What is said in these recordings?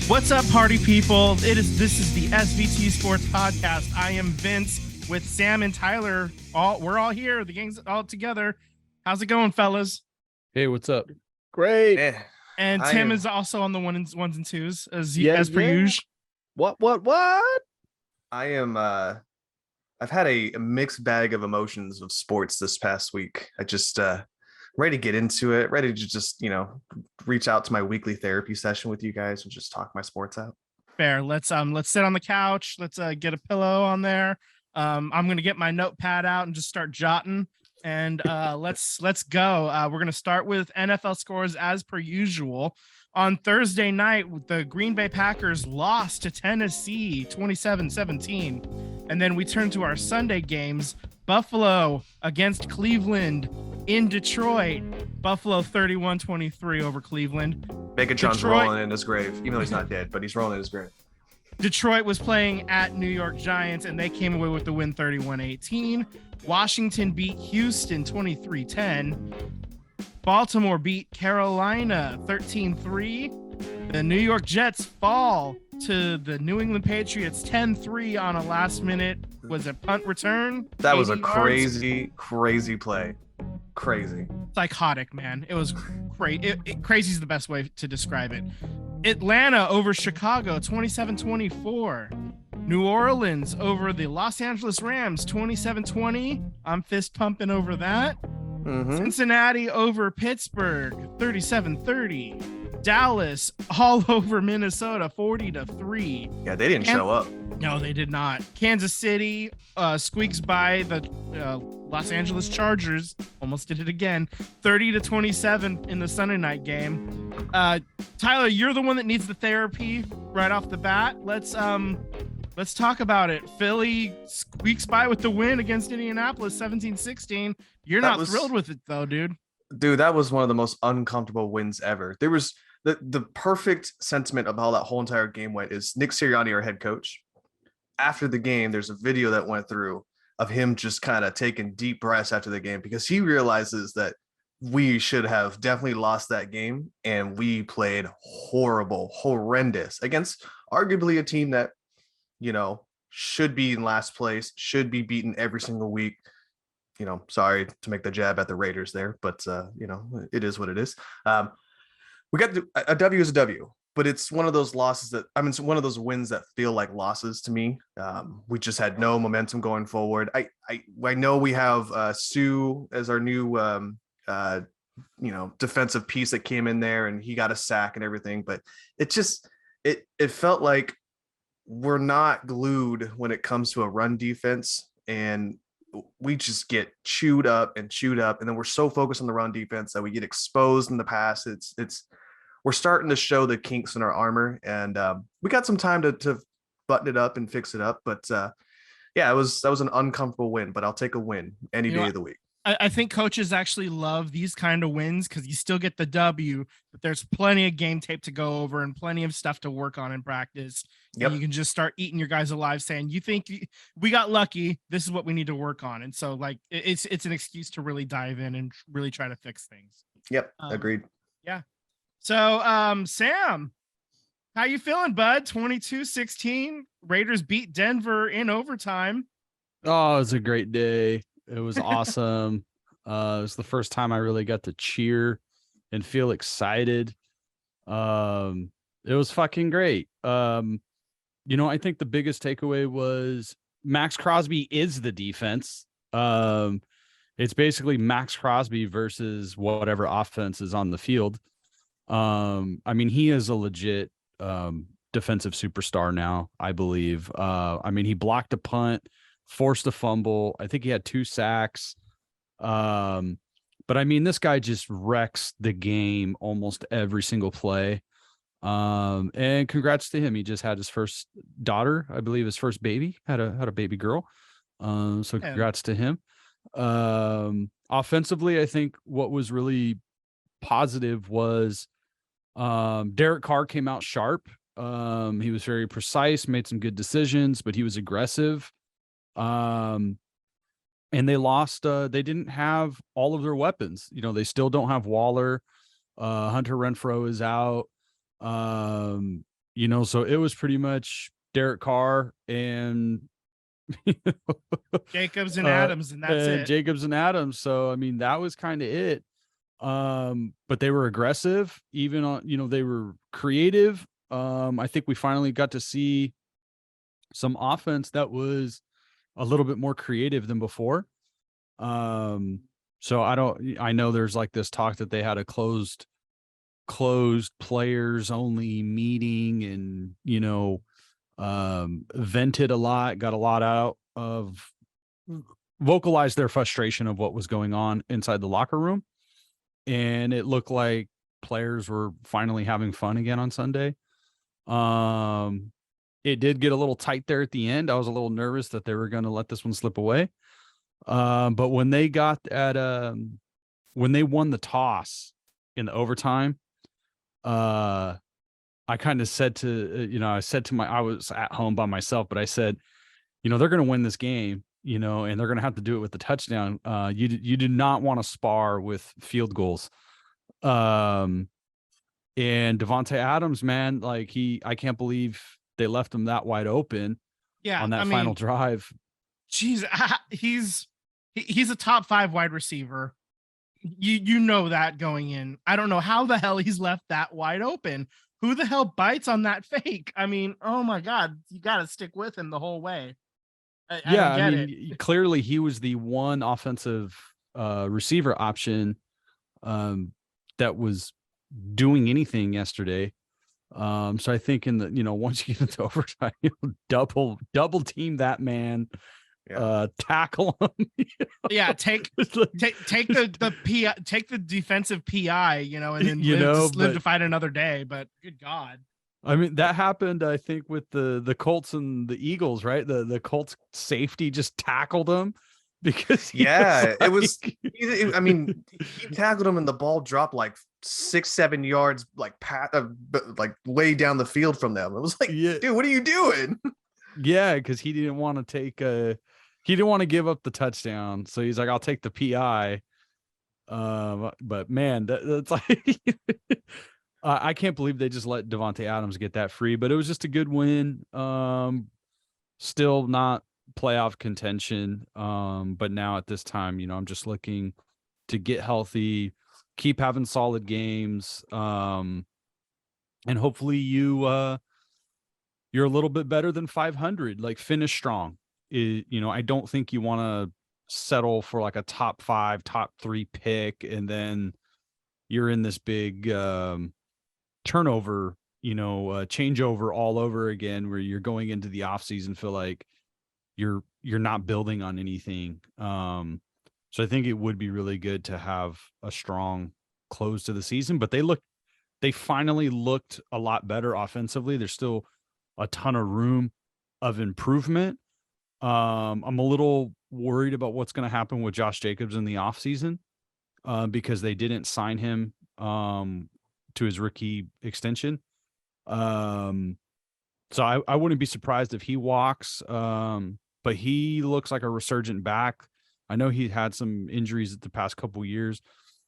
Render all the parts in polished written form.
What's up, party people? This is the SVT Sports Podcast. I am Vince with Sam and Tyler. We're all here. The gang's all together. How's it going, fellas? Hey, what's up? Great. And Tim is also on the ones and twos as per usual. What? I am I've had a mixed bag of emotions of sports this past week. I just ready to get into it, ready to just, reach out to my weekly therapy session with you guys and just talk my sports out. Fair. Let's sit on the couch. Let's get a pillow on there. I'm gonna get my notepad out and just start jotting. And let's go. We're gonna start with NFL scores as per usual. On Thursday night, the Green Bay Packers lost to Tennessee 27-17. And then we turn to our Sunday games. Buffalo against Cleveland in Detroit. Buffalo 31-23 over Cleveland. Megatron's rolling in his grave, even though he's not dead, but he's rolling in his grave. Detroit was playing at New York Giants, and they came away with the win 31-18. Washington beat Houston 23-10. Baltimore beat Carolina 13-3. The New York Jets fall to the New England Patriots 10-3 on a last minute, was it punt return? That was a crazy play. Crazy. Psychotic, man. It was crazy. Crazy is the best way to describe it. Atlanta over Chicago 27-24. New Orleans over the Los Angeles Rams 27-20. I'm fist pumping over that. Cincinnati over Pittsburgh 37-30. Dallas all over Minnesota 40-3. Yeah, they didn't show up. No, they did not. Kansas City squeaks by the Los Angeles Chargers. Almost did it again. 30-27 in the Sunday night game. Tyler, you're the one that needs the therapy right off the bat. Let's talk about it. Philly squeaks by with the win against Indianapolis 17-16. You're not thrilled with it though, dude. Dude, that was one of the most uncomfortable wins ever. There was the perfect sentiment of how that whole entire game went is Nick Sirianni, our head coach. After the game, there's a video that went through of him just kind of taking deep breaths after the game because he realizes that we should have definitely lost that game and we played horrendous against arguably a team that, should be in last place, should be beaten every single week. Sorry to make the jab at the Raiders there, but it is what it is. We got a W is a W, but it's one of those losses it's one of those wins that feel like losses to me. We just had no momentum going forward. I know we have Sue as our new defensive piece that came in there and he got a sack and everything, but it felt like we're not glued when it comes to a run defense, and we just get chewed up, and then we're so focused on the run defense that we get exposed in the pass. We're starting to show the kinks in our armor, and we got some time to button it up and fix it up. But that was an uncomfortable win, but I'll take a win any day of the week. I think coaches actually love these kind of wins because you still get the W, but there's plenty of game tape to go over and plenty of stuff to work on in practice. Yep. You can just start eating your guys alive saying, you think we got lucky, this is what we need to work on. And so it's an excuse to really dive in and really try to fix things. Yep. Agreed. Yeah. So Sam, how you feeling, bud? 22-16 Raiders beat Denver in overtime. Oh, it was a great day. It was awesome. It was the first time I really got to cheer and feel excited. It was fucking great. I think the biggest takeaway was Max Crosby is the defense. It's basically Max Crosby versus whatever offense is on the field. He is a legit defensive superstar now, I believe. He blocked a punt, forced a fumble. I think he had 2 sacks. But this guy just wrecks the game almost every single play. And congrats to him. He just had his first daughter, I believe his first baby, had a baby girl. So congrats to him. Offensively, I think what was really positive was Derek Carr came out sharp. He was very precise, made some good decisions, but he was aggressive. And they lost. They didn't have all of their weapons. They still don't have Waller. Hunter Renfrow is out. So it was pretty much Derek Carr and Jacobs and Adams, and that's it. Jacobs and Adams. So I mean, that was kind of it. But they were aggressive, even on, they were creative. I think we finally got to see some offense that was a little bit more creative than before. So I know there's like this talk that they had a closed players only meeting and, vented a lot, got a lot out of, vocalized their frustration of what was going on inside the locker room. And it looked like players were finally having fun again on Sunday. It did get a little tight there at the end. I was a little nervous that they were going to let this one slip away. But when they got when they won the toss in the overtime, I kind of said to, I was at home by myself, but I said, they're going to win this game, and they're going to have to do it with the touchdown. You do not want to spar with field goals. And Devontae Adams, man, like I can't believe they left him that wide open on that final drive. Geez, he's a top 5 wide receiver. You know that going in. I don't know how the hell he's left that wide open. Who the hell bites on that fake? I mean, oh my God, you got to stick with him the whole way. Clearly he was the one offensive receiver option that was doing anything yesterday. So I think in the, once you get into overtime, double team that man. Tackle him. Take the defensive PI, and then live to fight another day. But good God. I mean, that happened, I think, with the Colts and the Eagles, right? The Colts safety just tackled him because he tackled him and the ball dropped like 6-7 yards, like way down the field from them. It was like, dude, what are you doing? Yeah, because he didn't want to he didn't want to give up the touchdown. So he's like, I'll take the PI. But man, that's like, I can't believe they just let Devontae Adams get that free, but it was just a good win. Still not playoff contention. But now at this time, I'm just looking to get healthy, keep having solid games. And hopefully you're a little bit better than 500, like finish strong. I don't think you want to settle for like a top 5, top 3 pick, and then you're in this big turnover, changeover all over again, where you're going into the offseason feel like you're not building on anything. So I think it would be really good to have a strong close to the season, but they finally looked a lot better offensively. There's still a ton of room of improvement. I'm a little worried about what's going to happen with Josh Jacobs in the offseason because they didn't sign him to his rookie extension. So I wouldn't be surprised if he walks, but he looks like a resurgent back. I know he had some injuries the past couple years,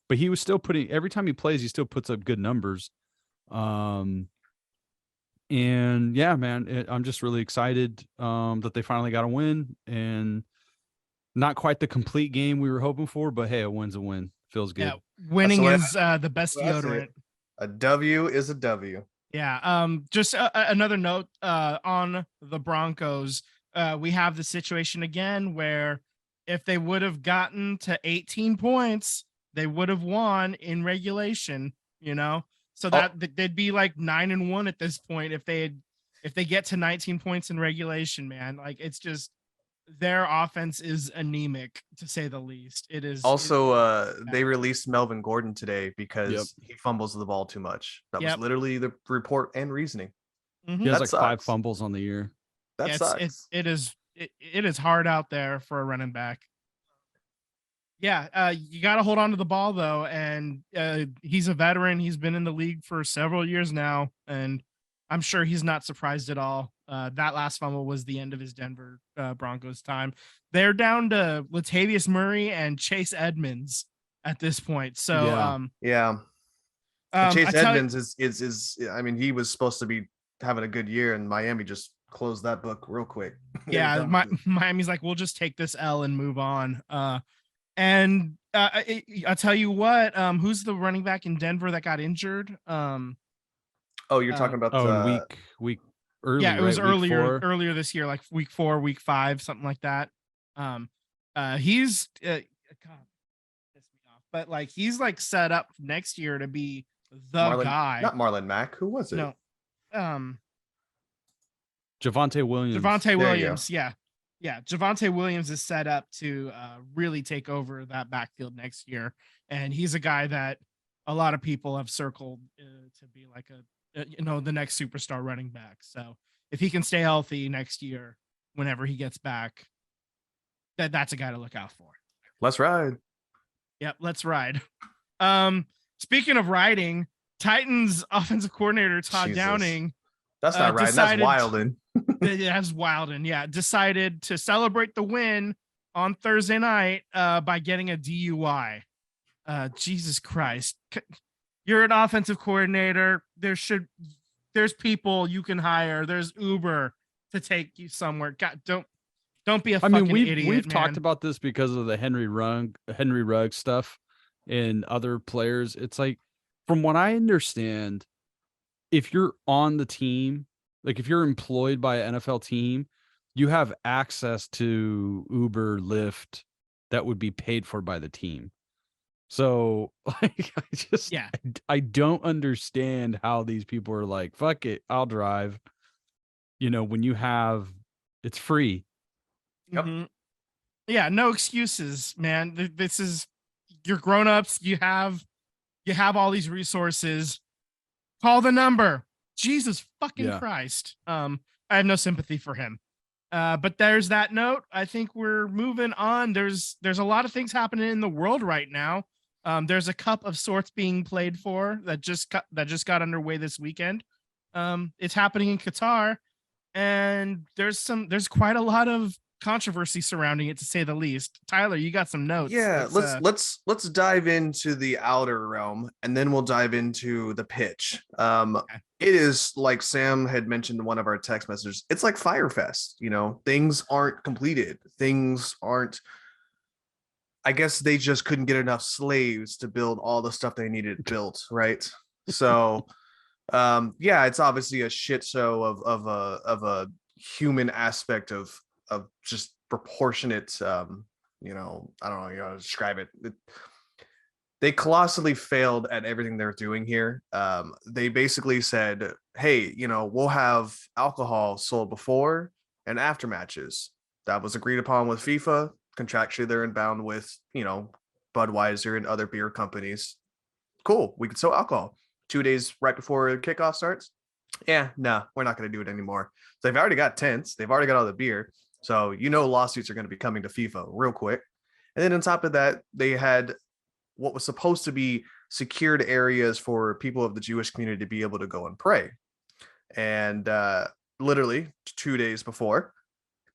but he was still every time he plays, he still puts up good numbers. And yeah, man, I'm just really excited that they finally got a win, and not quite the complete game we were hoping for, but hey, a win's a win. Feels good. Yeah, winning is the best deodorant. A W is a W. Yeah. Just another note on the Broncos. We have the situation again where if they would have gotten to 18 points, they would have won in regulation. So that they'd be like 9-1 at this point if they get to 19 points in regulation, man. Like, it's just their offense is anemic, to say the least. It is. Also, they released Melvin Gordon today because he fumbles the ball too much. That was literally the report and reasoning. Mm-hmm. He has like 5 fumbles on the year. That sucks. It is hard out there for a running back. Yeah, you got to hold on to the ball, though, and he's a veteran. He's been in the league for several years now, and I'm sure he's not surprised at all. That last fumble was the end of his Denver Broncos time. They're down to Latavius Murray and Chase Edmonds at this point. So, Chase Edmonds is I mean, he was supposed to be having a good year, and Miami just closed that book real quick. They were Yeah, done with it. Miami's like, we'll just take this L and move on. I'll tell you what, who's the running back in Denver that got injured? Oh, you're talking about Oh, in week early, Yeah, it was right? Week 4. earlier this year, like week 4, week 5, something like that. He's God, pissed me off, but like he's like set up next year to be the guy. Not Marlon Mack. Who was it? No, Javonte Williams. Javonte There you Williams. Yeah. Javonte Williams is set up to really take over that backfield next year, and he's a guy that a lot of people have circled to be like the next superstar running back. So if he can stay healthy next year, whenever he gets back, that's a guy to look out for. Let's ride. Yep, let's ride. Speaking of riding, Titans offensive coordinator Todd Jesus. Downing. That's not right. That's Wildin. That's Wildin. Yeah, decided to celebrate the win on Thursday night by getting a DUI. Jesus Christ. You're an offensive coordinator. There's people you can hire. There's Uber to take you somewhere. God, don't be a fucking idiot. We've man. talked about this because of the Henry Rugg stuff and other players. It's like, from what I understand, if you're on the team, like if you're employed by an NFL team, you have access to Uber, Lyft that would be paid for by the team. So like, I don't understand how these people are like, fuck it, I'll drive. When you have, it's free. Yep. Mm-hmm. Yeah, no excuses, man. This is, you're grown-ups. You have all these resources. Call the number. Jesus fucking Christ. I have no sympathy for him. But there's that note. I think we're moving on. There's a lot of things happening in the world right now. There's a cup of sorts being played for that just got underway this weekend. It's happening in Qatar, and there's quite a lot of controversy surrounding it, to say the least. Tyler, you got some notes. Yeah, let's dive into the outer realm, and then we'll dive into the pitch. Okay. It is like Sam had mentioned in one of our text messages. It's like Firefest. Things aren't completed. Things aren't. I guess they just couldn't get enough slaves to build all the stuff they needed built, right? So, it's obviously a shit show of a human aspect of just proportionate. I don't know how to describe it. They colossally failed at everything they're doing here. They basically said, hey, we'll have alcohol sold before and after matches. That was agreed upon with FIFA. Contractually, they're inbound with, Budweiser and other beer companies. Cool. We can sell alcohol 2 days right before kickoff starts. Yeah, no, we're not going to do it anymore. So they've already got tents. They've already got all the beer. So, lawsuits are going to be coming to FIFA real quick. And then on top of that, they had what was supposed to be secured areas for people of the Jewish community to be able to go and pray. And literally 2 days before,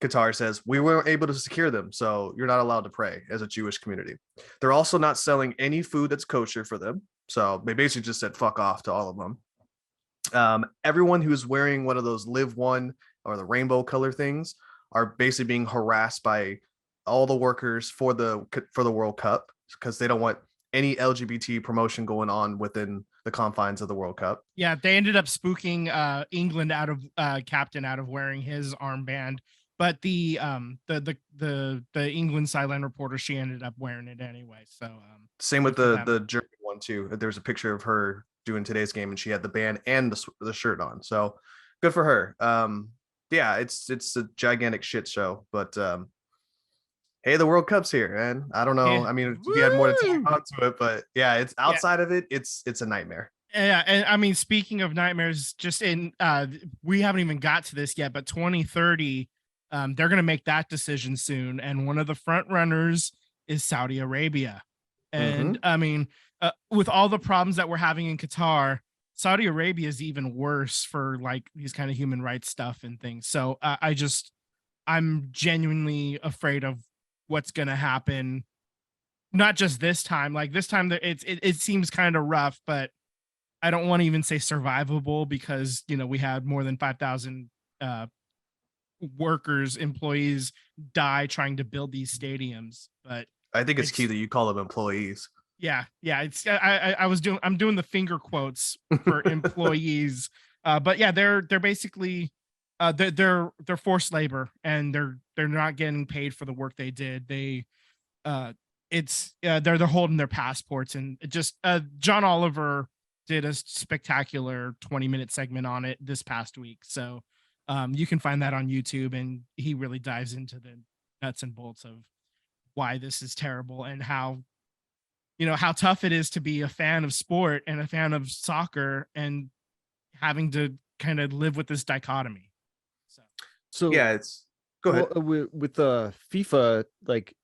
Qatar says, we weren't able to secure them, so you're not allowed to pray as a Jewish community. They're also not selling any food that's kosher for them. So they basically just said, fuck off to all of them. Everyone who's wearing one of those Live One or the rainbow color things are basically being harassed by all the workers for the World Cup, because they don't want any LGBT promotion going on within the confines of the World Cup. Yeah, they ended up spooking England captain out of wearing his armband, but the England sideline reporter, she ended up wearing it anyway. So same with the German one too. There's a picture of her doing today's game, and she had the band and the shirt on. So good for her. It's a gigantic shit show, but hey, the World Cup's here, man. I don't know. Yeah. I mean, if you had more to talk onto it, but yeah, it's outside of it. It's a nightmare. Yeah, and I mean, speaking of nightmares, just in we haven't even got to this yet, but 2030, they're going to make that decision soon, and one of the front runners is Saudi Arabia. And I mean, with all the problems that we're having in Qatar, Saudi Arabia is even worse for like these kind of human rights stuff and things. So I'm genuinely afraid of what's going to happen. Not just this time, like this time it seems kind of rough, but I don't want to even say survivable because, we had more than 5,000 workers, employees die trying to build these stadiums. But I think it's key that you call them employees. yeah. I'm doing the finger quotes for employees. But yeah, they're basically they're forced labor, and they're not getting paid for the work they did. They're holding their passports, and it just John Oliver did a spectacular 20-minute segment on it this past week. So you can find that on YouTube, and he really dives into the nuts and bolts of why this is terrible and how tough it is to be a fan of sport and a fan of soccer and having to kind of live with this dichotomy. So yeah, it's go ahead. With the FIFA, like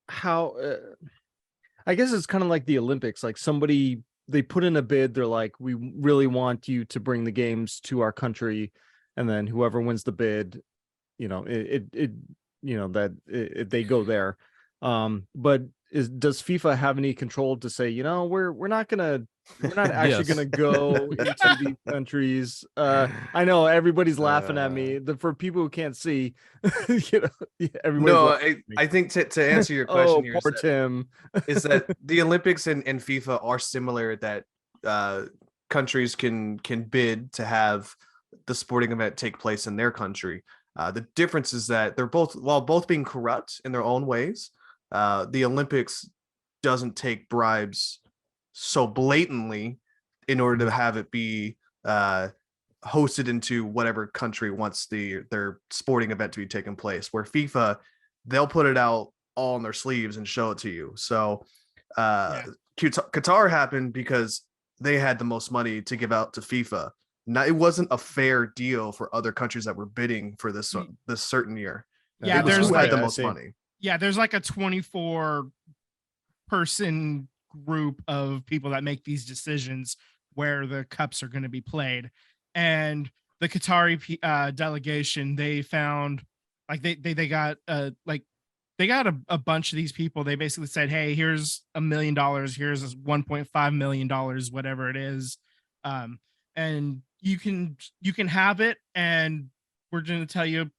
how I guess it's kind of like the Olympics. Like they put in a bid, they're like, we really want you to bring the games to our country, and then whoever wins the bid, they go there. But does FIFA have any control to say, we're not actually Yes. gonna go into these countries? I know everybody's laughing at me. For people who can't see, everybody's No, laughing at me. I think to answer your question here Poor Tim. is that the Olympics and FIFA are similar, that countries can bid to have the sporting event take place in their country. The difference is that they're while both being corrupt in their own ways, the Olympics doesn't take bribes so blatantly in order to have it be hosted into whatever country wants their sporting event to be taking place, where FIFA, they'll put it out all on their sleeves and show it to you. So Qatar happened because they had the most money to give out to FIFA. Now, it wasn't a fair deal for other countries that were bidding for this certain year. Yeah, there's who had the I most see. money. Yeah, there's like a 24-person group of people that make these decisions where the cups are going to be played. And the Qatari delegation, they found like they got a bunch of these people. They basically said, hey, here's $1 million, here's $1.5 million, whatever it is, and you can have it, and we're going to tell you,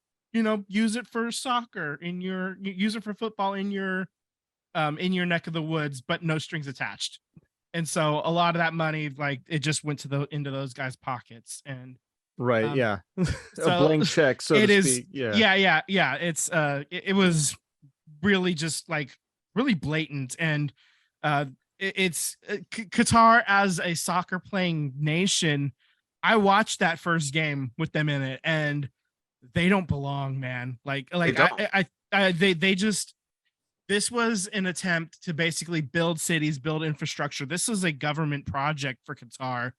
use it for soccer use it for football in your neck of the woods, but no strings attached. And so a lot of that money, like, it just went into those guys' pockets. And Right. Yeah. so A blank check. So it to is. speak. Yeah. Yeah. It's it was really just like really blatant. And it's Qatar as a soccer playing nation. I watched that first game with them in it, and they don't belong, man. They just, this was an attempt to basically build cities, build infrastructure. This is a government project for Qatar,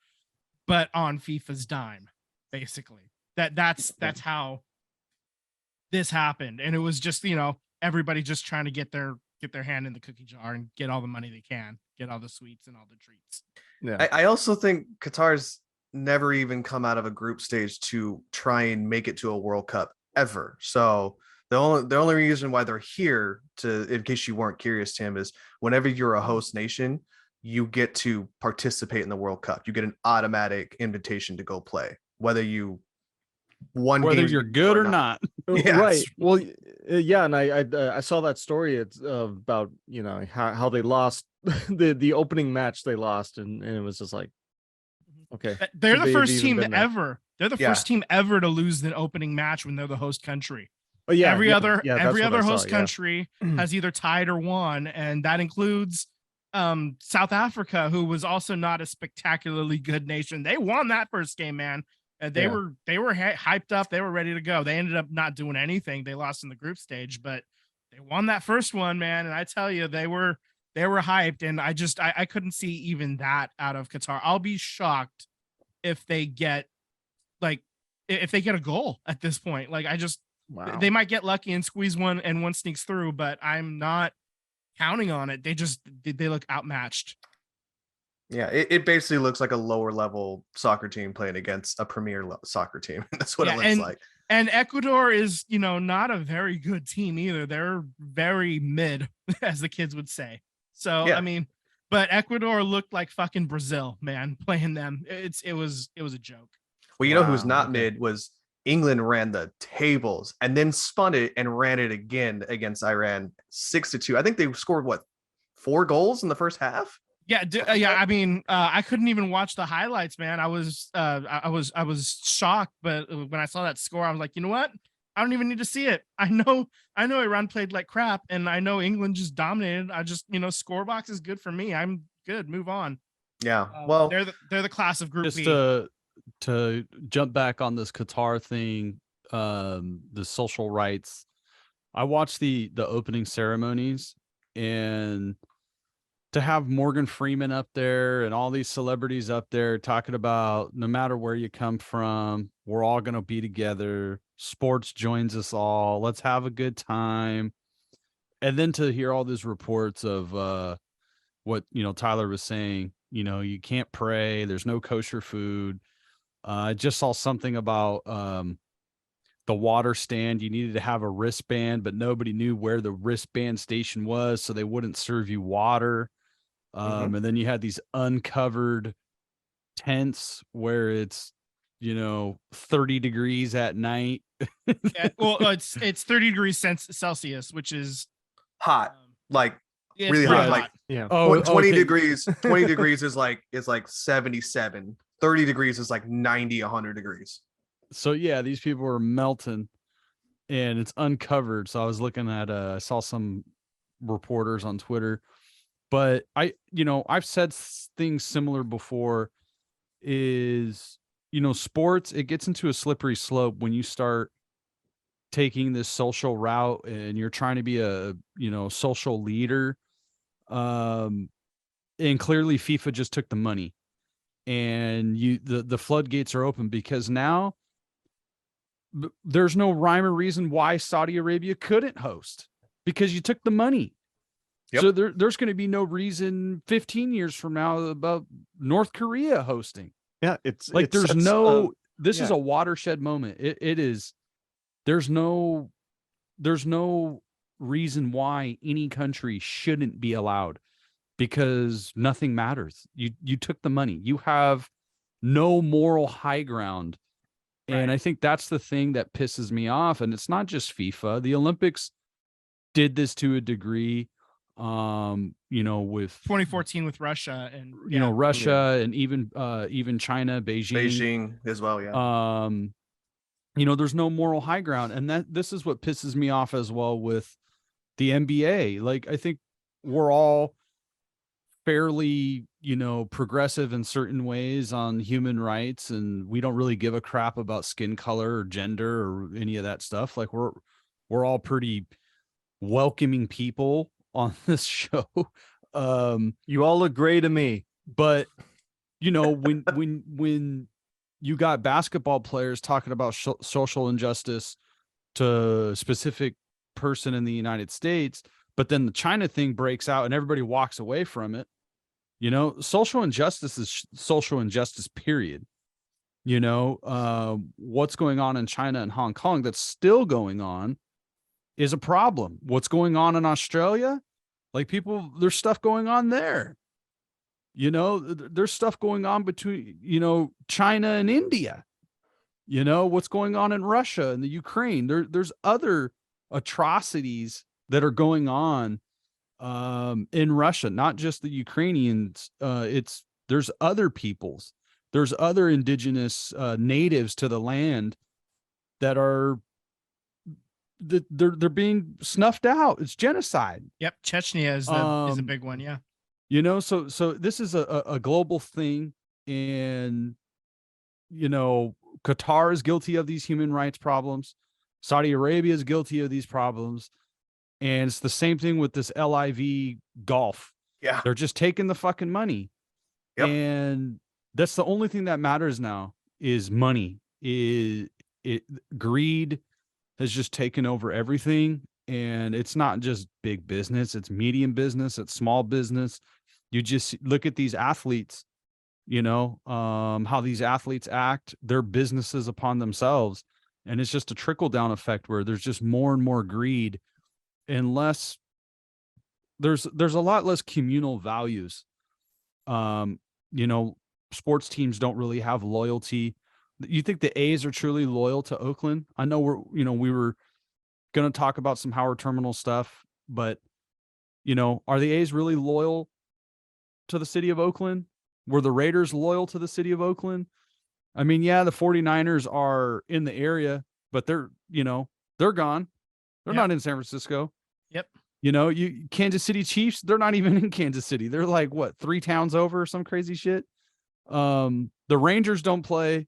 but on FIFA's dime, basically. That's how this happened. And it was just, everybody just trying to get their hand in the cookie jar and get all the money they can, get all the sweets and all the treats. Yeah. I also think Qatar's never even come out of a group stage to try and make it to a World Cup ever. So the only reason why they're here, in case you weren't curious, Tim, is whenever you're a host nation, you get to participate in the World Cup. You get an automatic invitation to go play, whether you're good or not. Yes. Right. Well, yeah. And I saw that story. It's about, how they lost the opening match they lost. And it was just like, okay. They're the first team been there. ever. They're the first team ever to lose the opening match when they're the host country. Oh, yeah. Every other that's what I host saw, country has either tied or won, and that includes South Africa, who was also not a spectacularly good nation. They won that first game, man. They were hyped up. They were ready to go. They ended up not doing anything. They lost in the group stage, but they won that first one, man. And I tell you, they were hyped, and I couldn't see even that out of Qatar. I'll be shocked if they get a goal at this point. Wow. They might get lucky and squeeze one, and one sneaks through, but I'm not counting on it. They look outmatched. Yeah, it basically looks like a lower level soccer team playing against a premier soccer team. That's what it looks like. And Ecuador is, not a very good team either. They're very mid, as the kids would say. So, Yeah. I mean, but Ecuador looked like fucking Brazil, man, playing them. It was a joke. Well, you know who's Wow, not okay. mid was England ran the tables and then spun it and ran it again against Iran 6-2. I think they scored what 4 goals in the first half. Yeah, yeah. I mean, I couldn't even watch the highlights, man. I was shocked, but when I saw that score, I was like, you know what? I don't even need to see it. I know Iran played like crap, and I know England just dominated. I just, score box is good for me. I'm good. Move on. Yeah. Well, they're the class of Group Just B. to jump back on this Qatar thing, the social rights. I watched the opening ceremonies, and to have Morgan Freeman up there and all these celebrities up there talking about no matter where you come from, we're all going to be together. Sports joins us all. Let's have a good time. And then to hear all these reports of what, Tyler was saying, you can't pray. There's no kosher food. I just saw something about the water stand. You needed to have a wristband, but nobody knew where the wristband station was, so they wouldn't serve you water. And then you had these uncovered tents where it's 30 degrees at night. Yeah, well, it's 30 degrees Celsius, which is hot, like it's really pretty hot. Like Yeah. 20 okay. degrees. 20 degrees is like 77. 30 degrees is like 90, 100 degrees. So yeah, these people were melting, and it's uncovered. So I was looking at I saw some reporters on Twitter, but I've said things similar before. Is sports, it gets into a slippery slope when you start taking this social route and you're trying to be a social leader. And clearly FIFA just took the money, and the floodgates are open, because now there's no rhyme or reason why Saudi Arabia couldn't host, because you took the money. Yep. So there's going to be no reason 15 years from now about North Korea hosting. Yeah, it's like this is a watershed moment. It is. There's no reason why any country shouldn't be allowed, because nothing matters. You took the money. You have no moral high ground. And I think that's the thing that pisses me off. And it's not just FIFA. The Olympics did this to a degree, with 2014 with Russia and Russia and even China, Beijing as well. Yeah. There's no moral high ground. And this is what pisses me off as well with the NBA. Like, I think we're all fairly, progressive in certain ways on human rights, and we don't really give a crap about skin color or gender or any of that stuff. Like, we're all pretty welcoming people on this show. You all look great to me, but when you got basketball players talking about social injustice to a specific person in the United States, but then the China thing breaks out and everybody walks away from it. Social injustice is social injustice, period. What's going on in China and Hong Kong that's still going on is a problem. What's going on in Australia? Like, there's stuff going on there. There's stuff going on between, China and India. What's going on in Russia and the Ukraine. There's other atrocities that are going on in Russia, not just the Ukrainians. There's other peoples. There's other indigenous natives to the land that are they're being snuffed out. It's genocide. Yep, Chechnya is a big one. Yeah. So this is a global thing, and Qatar is guilty of these human rights problems. Saudi Arabia is guilty of these problems, and it's the same thing with this LIV golf. Yeah, they're just taking the fucking money, and that's the only thing that matters now is money. Greed has just taken over everything, and it's not just big business; it's medium business, it's small business. You just look at these athletes, how these athletes act, their businesses upon themselves. And it's just a trickle down effect where there's just more and more greed, and there's a lot less communal values You know, sports teams don't really have loyalty. You think the A's are truly loyal to Oakland? I know we were going to talk about some Howard Terminal stuff, but are the A's really loyal to the city of Oakland? Were the Raiders loyal to the city of Oakland? I mean, yeah, the 49ers are in the area, but they're gone. They're not in San Francisco. Yep. Kansas City Chiefs, they're not even in Kansas City. They're like, what, 3 towns over or some crazy shit? The Rangers don't play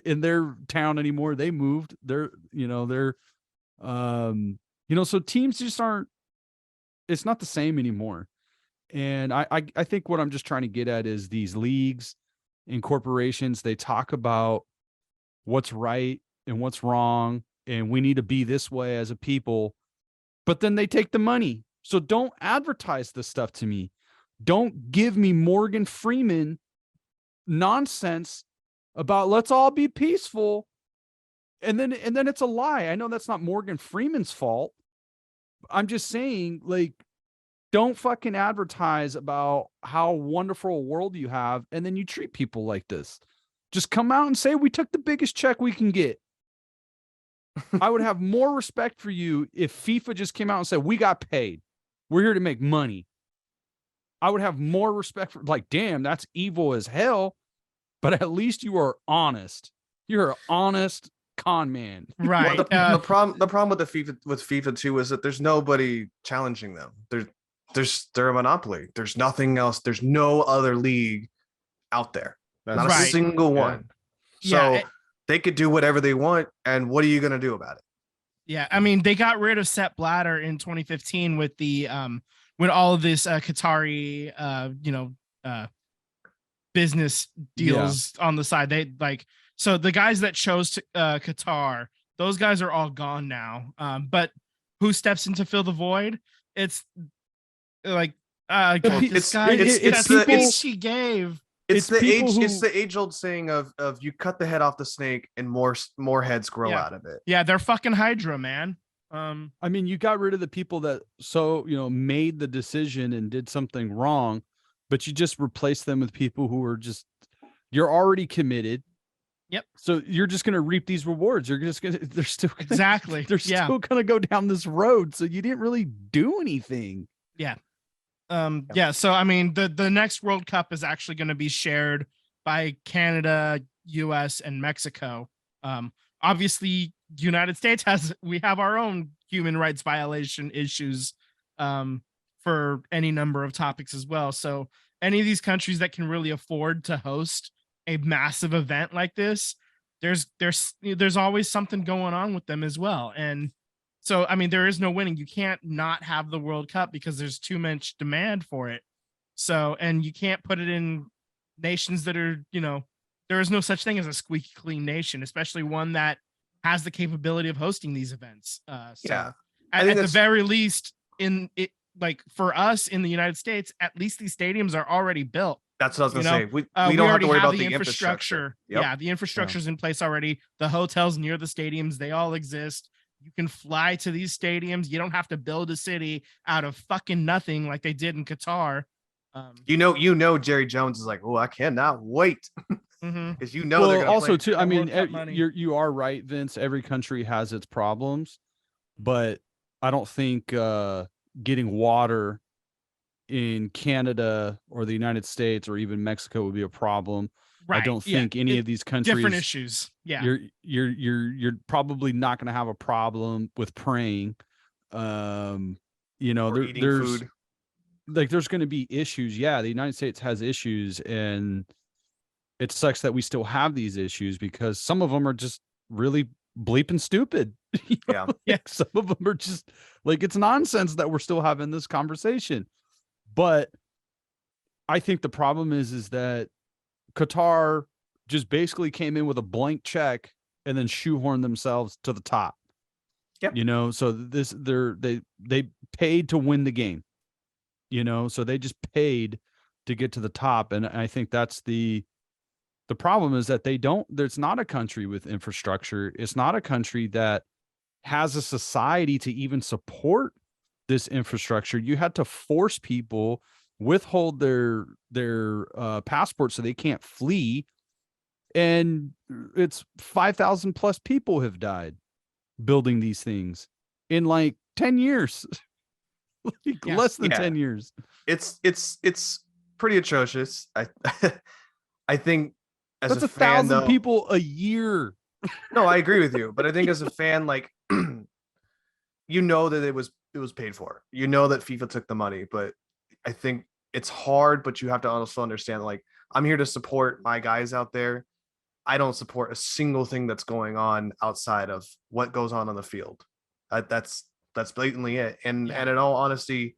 in their town anymore. They moved. So teams just aren't, it's not the same anymore. And I think what I'm just trying to get at is these leagues and corporations, they talk about what's right and what's wrong, and we need to be this way as a people, but then they take the money. So don't advertise this stuff to me. Don't give me Morgan Freeman nonsense about let's all be peaceful. And then it's a lie. I know that's not Morgan Freeman's fault. I'm just saying, like, don't fucking advertise about how wonderful a world you have, and then you treat people like this. Just come out and say, we took the biggest check we can get. I would have more respect for you if FIFA just came out and said, we got paid. We're here to make money. I would have more respect for, like, damn, that's evil as hell, but at least you are honest. You're an honest con man. Right. Well, the problem with FIFA too is that there's nobody challenging them. They're a monopoly. There's nothing else. There's no other league out there. Not a single one. So they could do whatever they want. And what are you going to do about it? Yeah. I mean, they got rid of Sepp Blatter in 2015 with the, with all of this Qatari, business deals on the side. They so the guys that chose to, Qatar, those guys are all gone now. But who steps in to fill the void? It's like, this guy, that's the speech she gave. It's the age-old saying of you cut the head off the snake and more heads grow out of it. Yeah, they're fucking Hydra, man. I mean, you got rid of the people that made the decision and did something wrong, but you just replaced them with people who are just, you're already committed. Yep. So you're just going to reap these rewards. They're still still going to go down this road. So you didn't really do anything. Yeah. So I mean, the next World Cup is actually going to be shared by Canada, US, and Mexico. Obviously, United States we have our own human rights violation issues for any number of topics as well. So any of these countries that can really afford to host a massive event like this, there's always something going on with them as well. And so, I mean, there is no winning. You can't not have the World Cup because there's too much demand for it. So, and you can't put it in nations that are, there is no such thing as a squeaky clean nation, especially one that has the capability of hosting these events. At the very least, for us in the United States, at least these stadiums are already built. That's what I was going to say. We don't have to worry about the infrastructure. Yep. Yeah, the infrastructure's in place already. The hotels near the stadiums, they all exist. You can fly to these stadiums. You don't have to build a city out of fucking nothing like they did in Qatar. Jerry Jones is like, oh, I cannot wait. Because they're gonna also too. I mean, you are right, Vince. Every country has its problems, but I don't think getting water in Canada or the United States or even Mexico would be a problem. Right. I don't think any of these countries, different issues. Yeah. You're probably not going to have a problem with praying. There's food. There's going to be issues. Yeah. The United States has issues, and it sucks that we still have these issues because some of them are just really bleeping stupid. Some of them are just like, it's nonsense that we're still having this conversation. But I think the problem is that Qatar just basically came in with a blank check and then shoehorned themselves to the top. Yep. So they paid to win the game. So they just paid to get to the top. And I think that's the problem is that there's not a country with infrastructure. It's not a country that has a society to even support this infrastructure. You had to force people withhold their passport so they can't flee, and it's 5,000 plus people have died building these things in like 10 years. Like Yeah. less than Yeah. 10 years. It's pretty atrocious. I think as That's a fan, 1,000 though, people a year. no, I agree with you, but I think as a fan, like you know that it was paid for. You know that FIFA took the money, but I think it's hard, but you have to also understand, like, I'm here to support my guys out there. I don't support a single thing that's going on outside of what goes on the field. That's blatantly it. And Yeah. and in all honesty,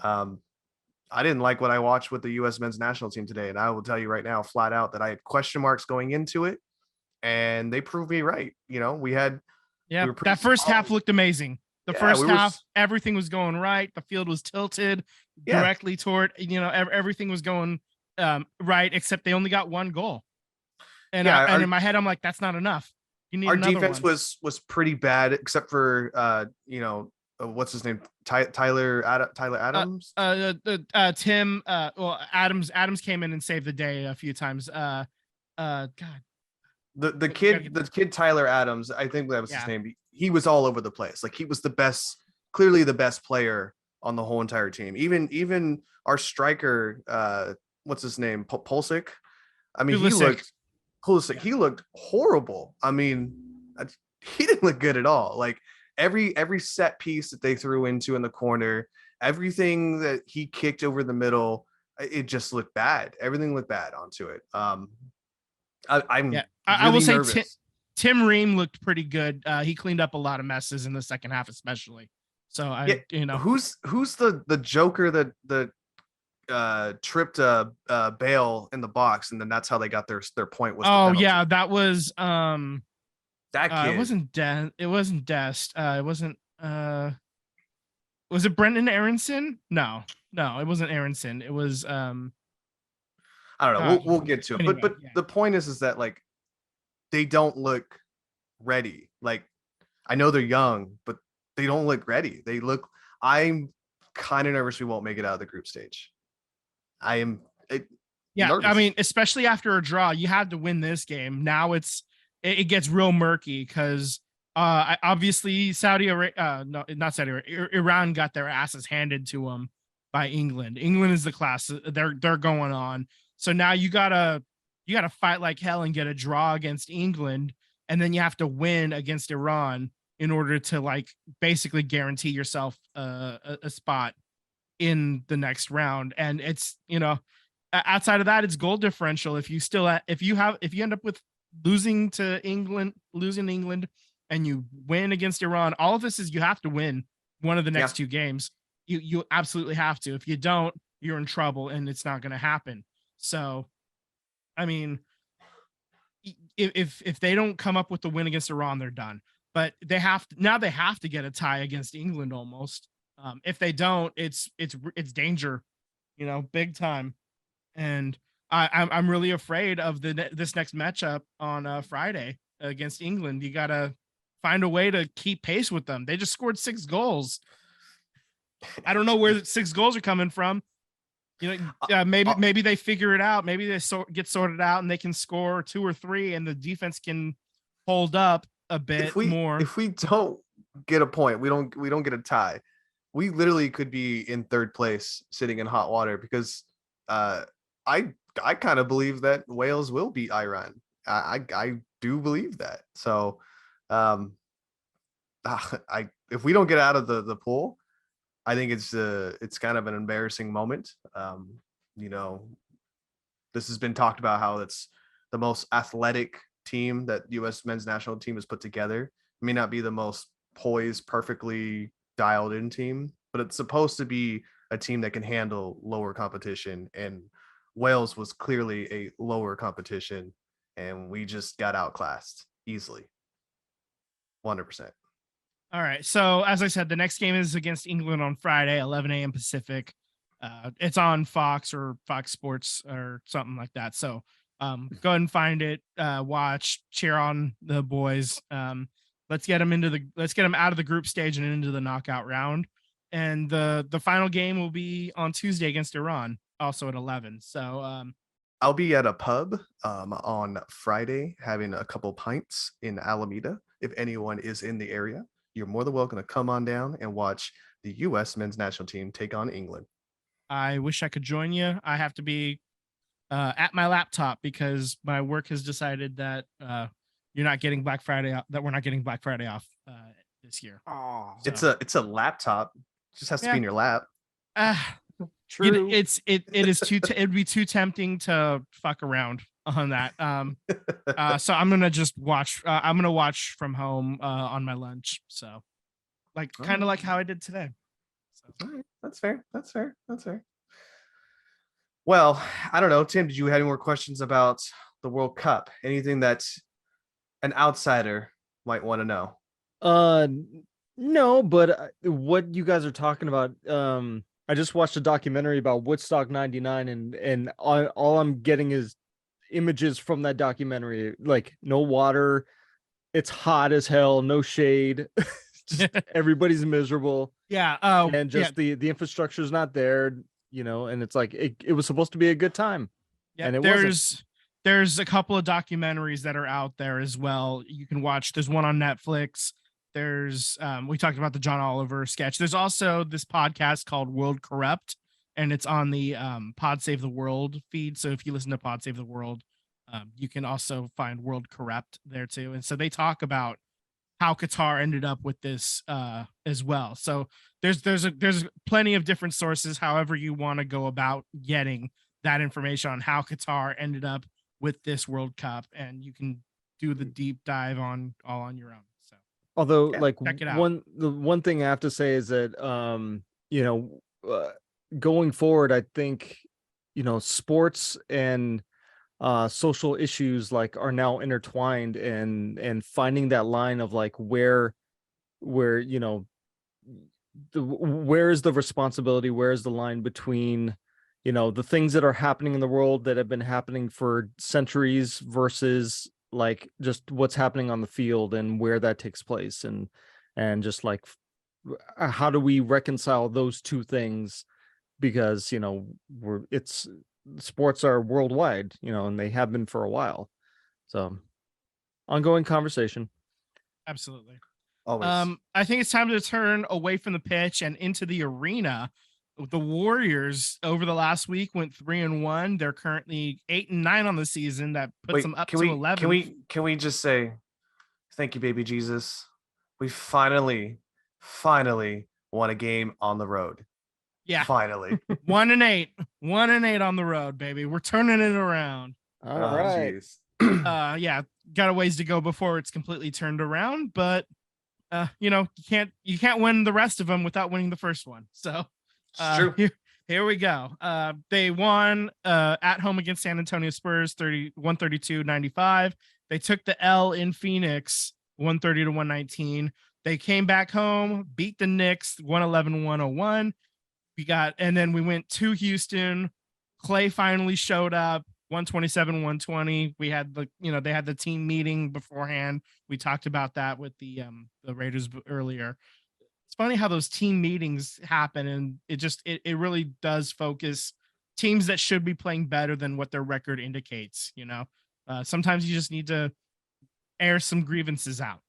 I didn't like what I watched with the U.S. men's national team today, and I will tell you right now, flat out, that I had question marks going into it, and they proved me right. You know, we were That pretty first half solid. looked amazing. The Yeah, first we were half, everything was going right. The field was tilted Yeah. directly toward, everything was going right, except they only got one goal. And Yeah, and in my head, I'm like, that's not enough. You need Our another defense one. was pretty bad, except for what's his name, Tyler Adams. Tim. Well, Adams came in and saved the day a few times. God. The kid Tyler Adams, I think that was his name. He was all over the place. Like, he was clearly the best player on the whole entire team. Even our striker, what's his name, Pulisic. I mean, Pulisic, he looked horrible. I mean, he didn't look good at all. Like, every set piece that they threw into in the corner, everything that he kicked over the middle, it just looked bad. Everything looked bad onto it. I will say nervous. Tim Ream looked pretty good. He cleaned up a lot of messes in the second half, especially. So who's the joker that tripped Bale in the box, and then that's how they got their point. Was that was that kid. It wasn't Dest. It wasn't was it Brendan Aronson? No, it wasn't Aronson. It was I don't know. We'll get to it. Anyway, but the point is that, like, they don't look ready. Like, I know they're young, but they don't look ready. I'm kind of nervous we won't make it out of the group stage. I am. Nervous. I mean, especially after a draw, you had to win this game. Now it gets real murky because obviously Iran got their asses handed to them by England. England is the class. They're going on. So now you gotta fight like hell and get a draw against England, and then you have to win against Iran in order to, like, basically guarantee yourself a spot in the next round. And it's, outside of that, it's goal differential. If you end up with losing England, and you win against Iran, all of this is you have to win one of the next two games. You absolutely have to. If you don't, you're in trouble, and it's not going to happen. So, I mean, if they don't come up with the win against Iran, they're done. But they have to get a tie against England almost. If they don't, it's danger, big time. And I'm really afraid of this next matchup on Friday against England. You gotta find a way to keep pace with them. They just scored 6 goals. I don't know where the 6 goals are coming from. Maybe they figure it out. Maybe they get sorted out and they can score 2 or 3, and the defense can hold up a bit more. If we don't get a point, we don't get a tie, we literally could be in 3rd place, sitting in hot water, because I kind of believe that Wales will beat Iran. I do believe that. So if we don't get out of the pool, I think it's kind of an embarrassing moment. This has been talked about, how it's the most athletic team that U.S. men's national team has put together. It may not be the most poised, perfectly dialed in team, but it's supposed to be a team that can handle lower competition. And Wales was clearly a lower competition, and we just got outclassed easily. 100%. All right. So, as I said, the next game is against England on Friday, 11 a.m. Pacific. It's on Fox or Fox Sports or something like that. So go ahead and find it, watch, cheer on the boys. Let's get them out of the group stage and into the knockout round. and the final game will be on Tuesday against Iran, also at 11. So I'll be at a pub on Friday having a couple pints in Alameda. If anyone is in the area, you're more than welcome to come on down and watch the U.S. men's national team take on England. I wish I could join you. I have to be at my laptop because my work has decided that you're not getting Black Friday that we're not getting Black Friday off this year. Oh, It's a laptop. It just has to be in your lap. true. It'd be too tempting to fuck around on that. So I'm gonna just watch. I'm gonna watch from home on my lunch. So, like, kind of like how I did today. So. All right. That's fair. That's fair. That's fair. Well, I don't know, Tim. Did you have any more questions about the World Cup? Anything that an outsider might want to know? No, but what you guys are talking about, I just watched a documentary about Woodstock 99 and all I'm getting is images from that documentary, like no water, it's hot as hell, no shade, just everybody's miserable. Yeah. And just the infrastructure is not there, and it's like it was supposed to be a good time. Yeah, and it wasn't. There's a couple of documentaries that are out there as well. You can watch. There's one on Netflix. There's we talked about the John Oliver sketch. There's also this podcast called World Corrupt, and it's on the Pod Save the World feed. So if you listen to Pod Save the World, you can also find World Corrupt there too. And so they talk about how Qatar ended up with this as well. So there's plenty of different sources. However you want to go about getting that information on how Qatar ended up with this World Cup, and you can do the deep dive all on your own. So, although, yeah, like, check it out. the one thing I have to say is that going forward, I think sports and social issues like are now intertwined, and finding that line of like where where is the responsibility, where is the line between the things that are happening in the world that have been happening for centuries versus like just what's happening on the field and where that takes place, and just like how do we reconcile those two things, because sports are worldwide, and they have been for a while. So ongoing conversation. Absolutely. Always. I think it's time to turn away from the pitch and into the arena. The Warriors over the last week went 3-1. They're currently 8-9 on the season. That puts them up to 11. Can we just say thank you, baby Jesus? We finally won a game on the road. Yeah. Finally. 1-8. 1-8 on the road, baby. We're turning it around. All right. Yeah, got a ways to go before it's completely turned around, but you can't win the rest of them without winning the first one. So True. Here we go. They won at home against San Antonio Spurs 132-95. They took the L in Phoenix 130-119. They came back home, beat the Knicks 111-101. And then we went to Houston. Clay finally showed up 127-120. We had they had the team meeting beforehand. We talked about that with the Raiders earlier. It's funny how those team meetings happen, and it really does focus teams that should be playing better than what their record indicates. Sometimes you just need to air some grievances out.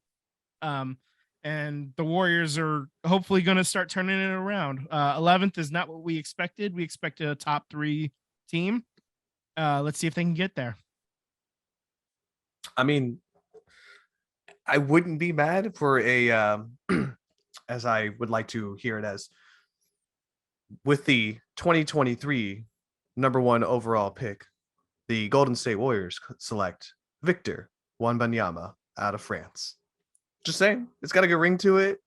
And the Warriors are hopefully going to start turning it around. 11th is not what we expected. We expected a top 3 team. Let's see if they can get there. I mean, I wouldn't be mad for a as I would like to hear it as, with the 2023 number 1 overall pick, the Golden State Warriors select Victor Wembanyama out of France. Just saying, it's got a good ring to it.